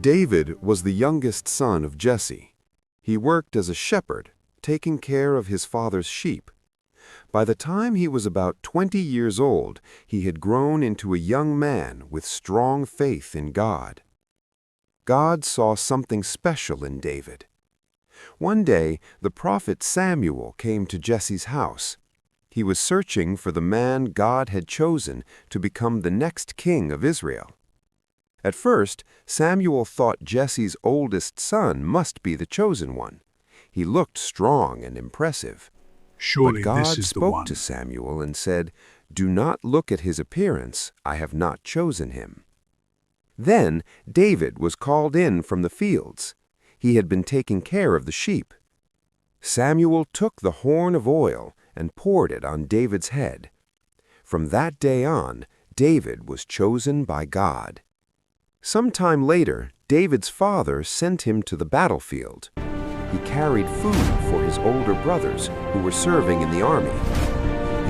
David was the youngest son of Jesse. He worked as a shepherd, taking care of his father's sheep. By the time he was about 20 years old, he had grown into a young man with strong faith in God. God saw something special in David. One day, the prophet Samuel came to Jesse's house. He was searching for the man God had chosen to become the next king of Israel. At first, Samuel thought Jesse's oldest son must be the chosen one. He looked strong and impressive. Surely But this God is the spoke one. to Samuel and said, "Do not look at his appearance. I have not chosen him." Then David was called in from the fields. He had been taking care of the sheep. Samuel took the horn of oil and poured it on David's head. From that day on, David was chosen by God. Sometime later, David's father sent him to the battlefield. He carried food for his older brothers who were serving in the army.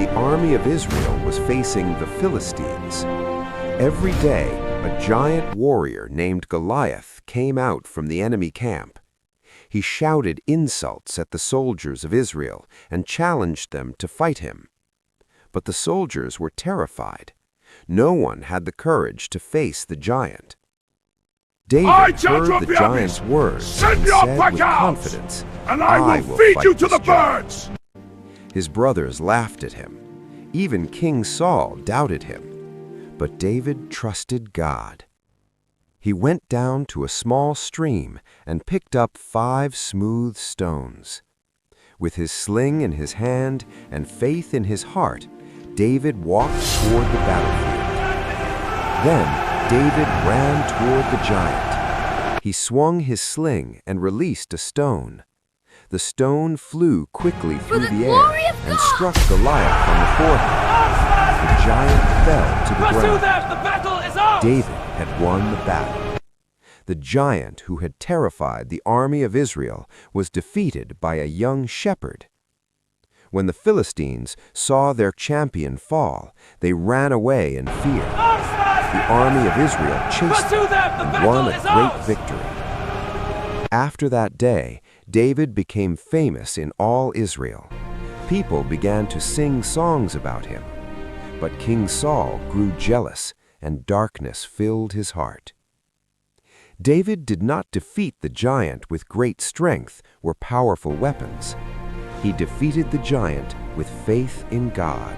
The army of Israel was facing the Philistines. Every day, a giant warrior named Goliath came out from the enemy camp. He shouted insults at the soldiers of Israel and challenged them to fight him. But the soldiers were terrified. No one had the courage to face the giant. David heard the giant's words and said with confidence, and I will feed you to the birds. His brothers laughed at him. Even King Saul doubted him. But David trusted God. He went down to a small stream and picked up 5 smooth stones. With his sling in his hand and faith in his heart, David walked toward the battlefield. Then David ran toward the giant. He swung his sling and released a stone. The stone flew quickly through the air and struck Goliath on the forehead. The giant fell to the ground. Them! The battle is ours! David had won the battle. The giant who had terrified the army of Israel was defeated by a young shepherd. When the Philistines saw their champion fall, they ran away in fear. The army of Israel chased them and won a great victory. After that day, David became famous in all Israel. People began to sing songs about him. But King Saul grew jealous, and darkness filled his heart. David did not defeat the giant with great strength or powerful weapons. He defeated the giant with faith in God.